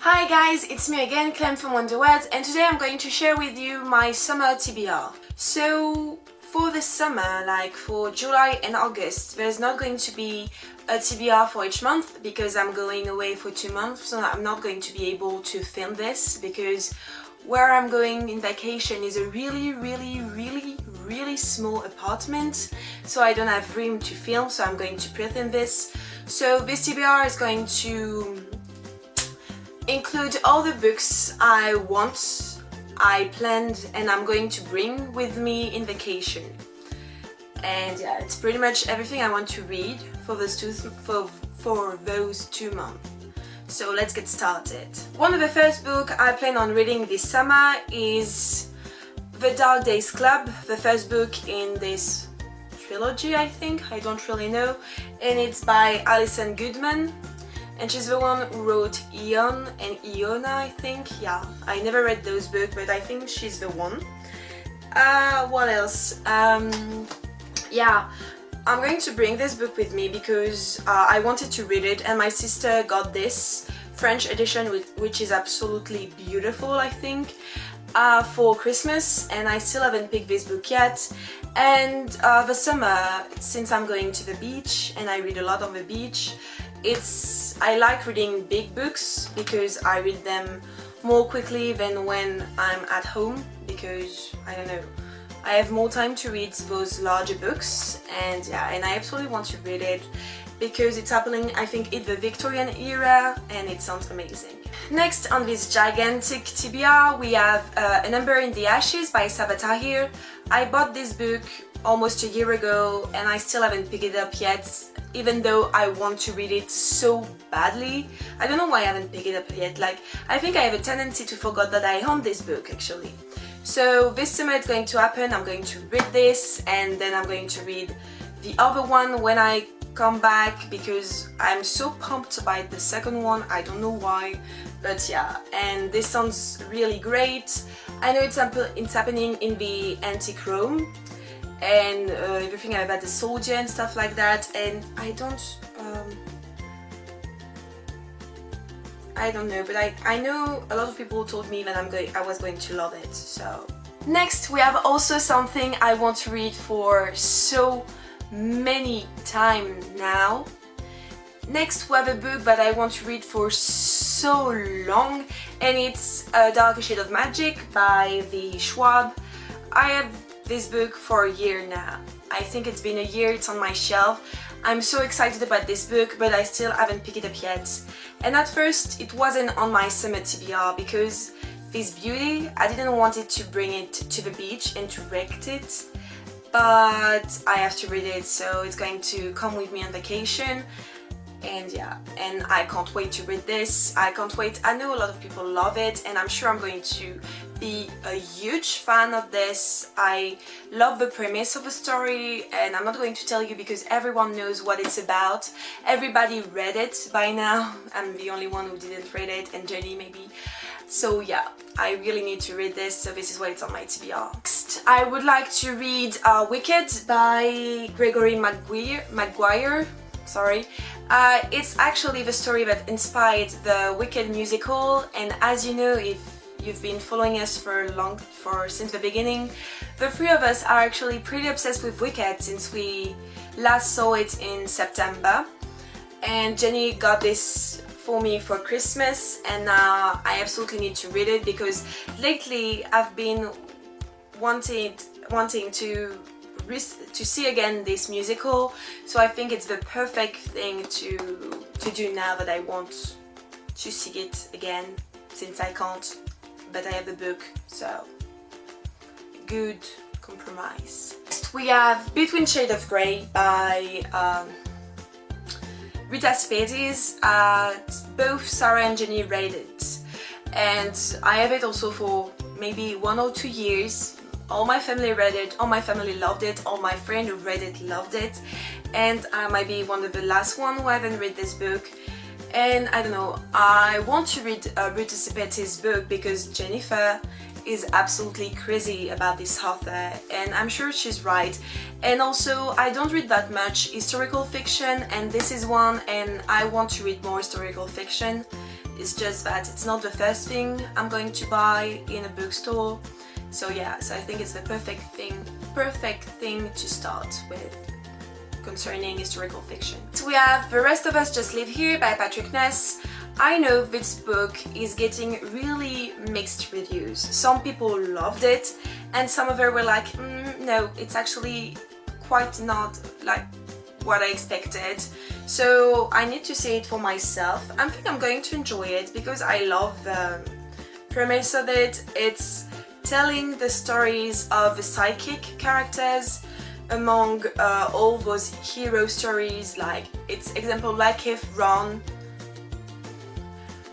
Hi guys, it's me again, Clem from Wonderwords, and today I'm going to share with you my summer TBR. So for the summer, like for July and August, there's not going to be a TBR for each month because I'm going away for 2 months, so I'm not going to be able to film this because where I'm going in vacation is a really small apartment, so I don't have room to film, so I'm going to pre-film this. So this TBR is going to include all the books I planned and I'm going to bring with me in vacation. And yeah, it's pretty much everything I want to read for those two months. So let's get started. One of the first books I plan on reading this summer is The Dark Days Club, the first book in this trilogy, I think, I don't really know, and it's by Alison Goodman. And she's the one who wrote Eon and Iona, I think. Yeah, I never read those books, but I think she's the one. What else? Yeah, I'm going to bring this book with me because I wanted to read it, and my sister got this French edition, which is absolutely beautiful, I think, for Christmas, and I still haven't picked this book yet. And the summer, since I'm going to the beach and I read a lot on the beach, I like reading big books because I read them more quickly than when I'm at home, because I don't know, I have more time to read those larger books, and yeah, and I absolutely want to read it because it's happening, I think, in the Victorian era, and it sounds amazing. Next on this gigantic TBR we have An Ember in the Ashes by Sabaa Tahir. I bought this book almost a year ago and I still haven't picked it up yet, even though I want to read it so badly. I don't know why I haven't picked it up yet. Like, I think I have a tendency to forget that I own this book actually. So this summer it's going to happen. I'm going to read this and then I'm going to read the other one when I come back because I'm so pumped by the second one. I don't know why, but yeah, and this sounds really great. I know it's happening in the antique Rome and everything about the soldier and stuff like that, and I don't know, but I know a lot of people told me that I was going to love it. So next we have also something I want to read for so many times now. Next we have a book that I want to read for so long, and it's A Darker Shade of Magic by the Schwab. I have this book for a year now. I think it's been a year, it's on my shelf. I'm so excited about this book, but I still haven't picked it up yet. And at first it wasn't on my summer TBR because this beauty, I didn't want it to bring it to the beach and to wreck it, but I have to read it, so it's going to come with me on vacation. And yeah, and I can't wait to read this. I can't wait. I know a lot of people love it and I'm sure I'm going to be a huge fan of this. I love the premise of the story, and I'm not going to tell you because everyone knows what it's about. Everybody read it by now. I'm the only one who didn't read it, and Jenny maybe. So yeah, I really need to read this, so this is why it's on my TBR. Next, I would like to read Wicked by Gregory Maguire. Sorry. It's actually the story that inspired the Wicked musical, and as you know, if you've been following us since the beginning, the three of us are actually pretty obsessed with Wicked since we last saw it in September. And Jenny got this for me for Christmas, and now I absolutely need to read it because lately I've been wanting to see again this musical, so I think it's the perfect thing to do now that I want to see it again, since I can't, but I have the book, so good compromise. Next we have Between Shades of Grey by Rita Spades. Both Sarah and Jenny read it, and I have it also for maybe 1 or 2 years. All my family read it, all my family loved it, all my friends who read it loved it, and I might be one of the last one who haven't read this book. And I don't know, I want to read Rita Spades' book because Jennifer is absolutely crazy about this author, and I'm sure she's right. And also, I don't read that much historical fiction, and this is one, and I want to read more historical fiction It's just that it's not the first thing I'm going to buy in a bookstore. So yeah, so I think it's the perfect thing to start with concerning historical fiction. So we have The Rest of Us Just Live Here by Patrick Ness. I know this book is getting really mixed reviews. Some people loved it and some of them were like, no, it's actually quite not like what I expected. So I need to see it for myself. I think I'm going to enjoy it because I love the premise of it. It's telling the stories of the psychic characters among all those hero stories, like it's example like if Ron,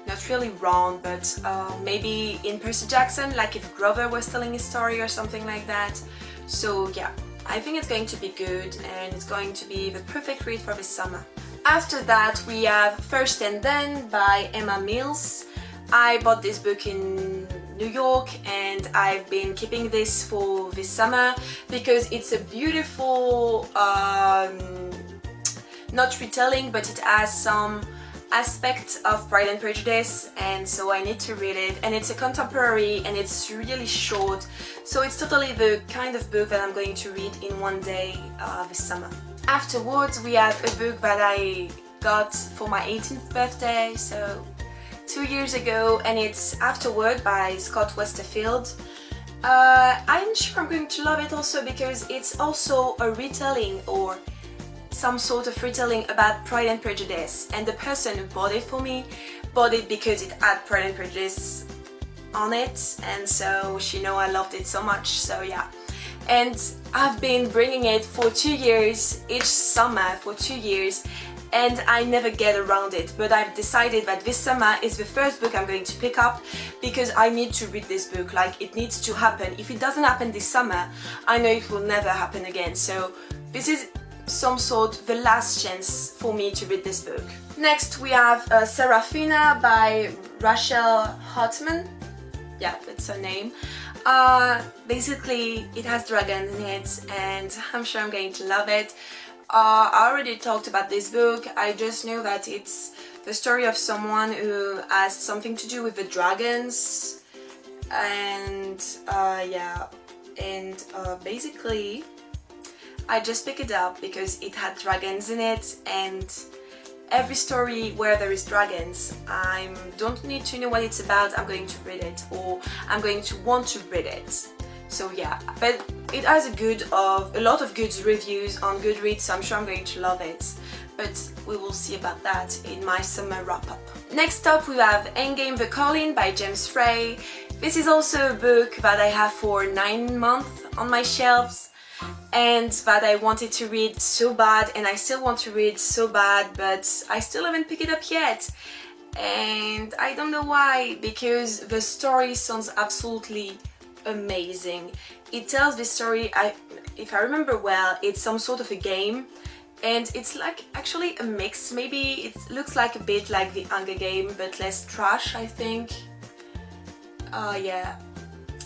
not really Ron, but maybe in Percy Jackson, like if Grover was telling a story or something like that. So yeah, I think it's going to be good and it's going to be the perfect read for this summer. After that we have First and Then by Emma Mills. I bought this book in New York and I've been keeping this for this summer because it's a beautiful, not retelling, but it has some aspects of Pride and Prejudice, and so I need to read it. And it's a contemporary and it's really short, so it's totally the kind of book that I'm going to read in one day this summer. Afterwards we have a book that I got for my 18th birthday, so 2 years ago, and it's Afterword by Scott Westerfield. I'm sure I'm going to love it also because it's also a retelling or some sort of retelling about Pride and Prejudice, and the person who bought it for me bought it because it had Pride and Prejudice on it, and so she know I loved it so much, so yeah. And I've been bringing it for 2 years, each summer for 2 years, and I never get around it, but I've decided that this summer is the first book I'm going to pick up because I need to read this book, like it needs to happen. If it doesn't happen this summer, I know it will never happen again, so this is some sort the last chance for me to read this book. Next we have Serafina by Rachel Hartman. Yeah, that's her name. Basically it has dragons in it and I'm sure I'm going to love it. I already talked about this book. I just know that it's the story of someone who has something to do with the dragons, and yeah, and basically I just picked it up because it had dragons in it, and every story where there is dragons, I don't need to know what it's about, I'm going to read it, or I'm going to want to read it. So yeah, but it has a lot of good reviews on Goodreads, so I'm sure I'm going to love it. But we will see about that in my summer wrap-up. Next up we have Endgame The Calling by James Frey. This is also a book that I have for 9 months on my shelves and that I wanted to read so bad, and I still want to read so bad, but I still haven't picked it up yet. And I don't know why, because the story sounds absolutely amazing. It tells the story, if I remember well, it's some sort of a game, and it's like actually a mix. Maybe it looks like a bit like the Hunger Game but less trash, I think. Yeah,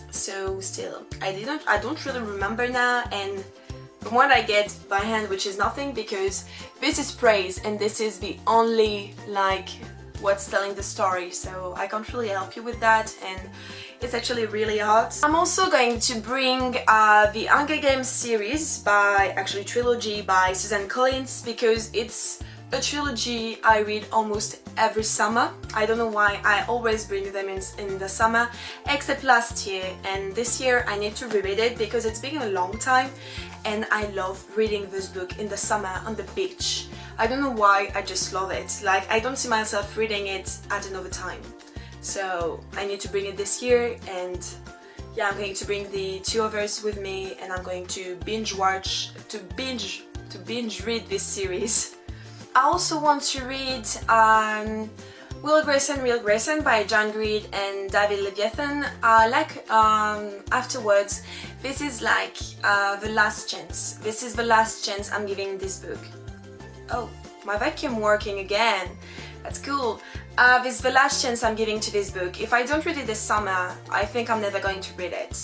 so still I don't really remember now, and from what I get by hand, which is nothing because this is praise and this is the only like what's telling the story, so I can't really help you with that, and it's actually really hard. I'm also going to bring the Hunger Games series actually trilogy by Susan Collins, because it's a trilogy I read almost every summer. I don't know why, I always bring them in the summer, except last year, and this year I need to reread it because it's been a long time and I love reading this book in the summer on the beach. I don't know why, I just love it. Like, I don't see myself reading it at another time. So I need to bring it this year, and yeah, I'm going to bring the 2 others with me, and I'm going to binge read this series. I also want to read Will Grayson by John Greed and David Leviathan. Like Afterwards, this is like the last chance. This is the last chance I'm giving this book. Oh, my vacuum working again. That's cool. This is the last chance I'm giving to this book. If I don't read it this summer, I think I'm never going to read it.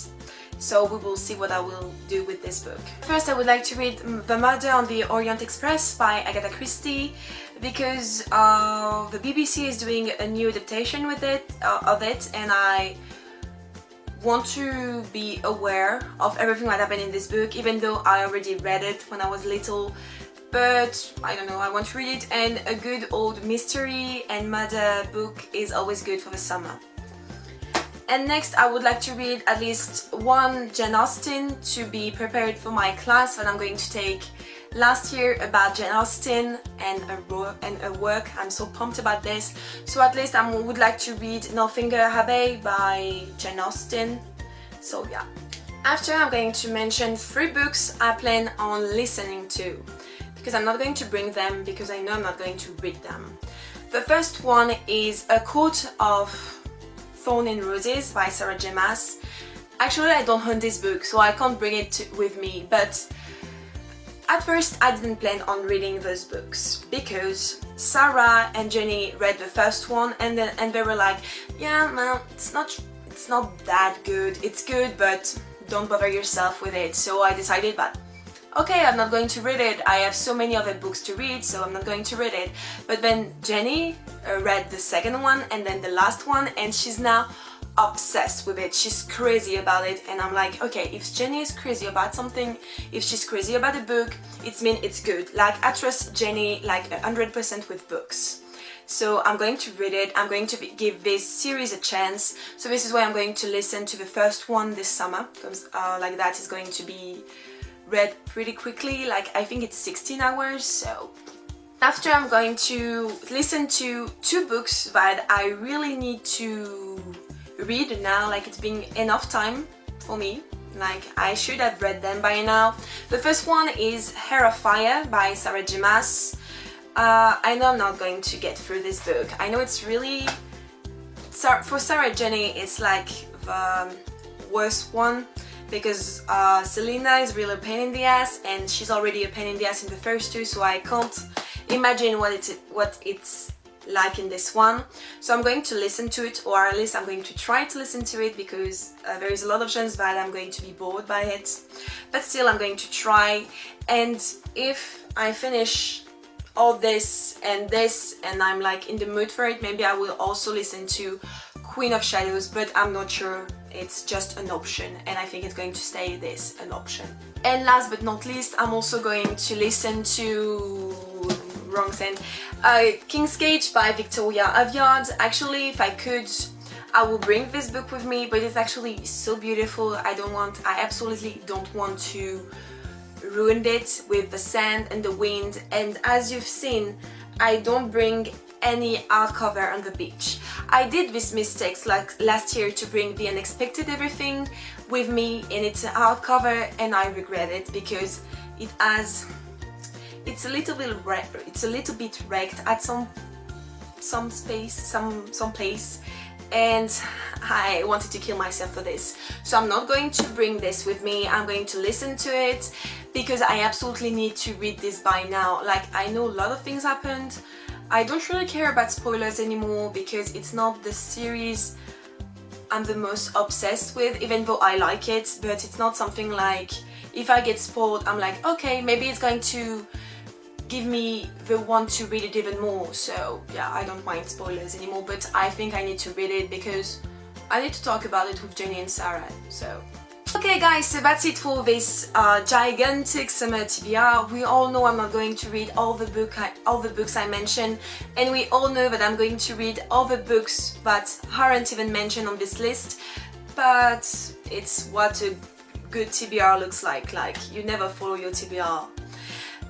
So we will see what I will do with this book. First, I would like to read The Murder on the Orient Express by Agatha Christie. because the BBC is doing a new adaptation with of it, and I want to be aware of everything that happened in this book, even though I already read it when I was little. But I don't know, I want to read it, and a good old mystery and murder book is always good for the summer. And next I would like to read at least one Jane Austen to be prepared for my class that I'm going to take last year about Jane Austen and a work. I'm so pumped about this. So at least I would like to read Northanger Abbey by Jane Austen. So yeah. After, I'm going to mention 3 books I plan on listening to, because I'm not going to bring them because I know I'm not going to read them. The first one is A Court of Thorns and Roses by J Maas. Actually, I don't own this book, so I can't bring it with me, but at first I didn't plan on reading those books because Sarah and Jenny read the first one, and they were like, yeah, no, it's not that good. It's good, but don't bother yourself with it. So I decided that okay, I'm not going to read it. I have so many other books to read, so I'm not going to read it. But then Jenny read the second one and then the last one, and she's now obsessed with it. She's crazy about it, and I'm like, okay, if Jenny is crazy about something, if she's crazy about a book, it means it's good. Like, I trust Jenny like 100% with books. So I'm going to read it. I'm going to give this series a chance. So this is why I'm going to listen to the first one this summer, because like that is going to be read pretty quickly. Like, I think it's 16 hours. So after, I'm going to listen to 2 books that I really need to read now. Like, it's been enough time for me. Like, I should have read them by now. The first one is Verifier by J Maas. I know I'm not going to get through this book. I know it's really, for Sarah Jenny, it's like the worst one, because Selena is really a pain in the ass, and she's already a pain in the ass in the first 2, so I can't imagine what it's like in this one. So I'm going to listen to it, or at least I'm going to try to listen to it, because there is a lot of chance that I'm going to be bored by it. But still, I'm going to try, and if I finish all this and I'm like in the mood for it, maybe I will also listen to Queen of Shadows, but I'm not sure. It's just an option, and I think it's going to stay an option. And last but not least, I'm also going to listen to Rosin, King's Cage by Victoria Aveyard. Actually, if I could, I will bring this book with me, but it's actually so beautiful. I absolutely don't want to ruin it with the sand and the wind. And as you've seen, I don't bring any hardcover on the beach. I did this mistakes like last year to bring The Unexpected Everything with me, and it's a hardcover, and I regret it because it's a little bit wrecked at some place, and I wanted to kill myself for this. So I'm not going to bring this with me. I'm going to listen to it because I absolutely need to read this by now. Like, I know a lot of things happened. I don't really care about spoilers anymore because it's not the series I'm the most obsessed with, even though I like it, but it's not something like, if I get spoiled, I'm like, okay, maybe it's going to give me the want to read it even more. So yeah, I don't mind spoilers anymore, but I think I need to read it because I need to talk about it with Jenny and Sarah. So okay guys, so that's it for this gigantic summer TBR. We all know I'm not going to read all the books I mentioned, and we all know that I'm going to read all the books that aren't even mentioned on this list, but it's what a good TBR looks like you never follow your TBR.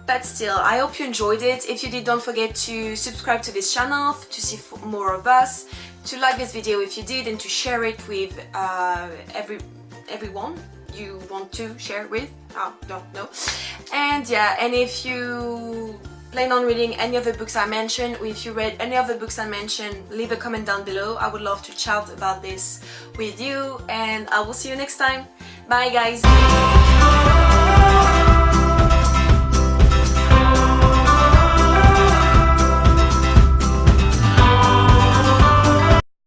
But still, I hope you enjoyed it. If you did, don't forget to subscribe to this channel to see more of us, to like this video if you did, and to share it with everyone you want to share with. I don't know. And yeah, and if you plan on reading any of the books I mentioned, or if you read any of the books I mentioned, leave a comment down below. I would love to chat about this with you, and I will see you next time. Bye guys!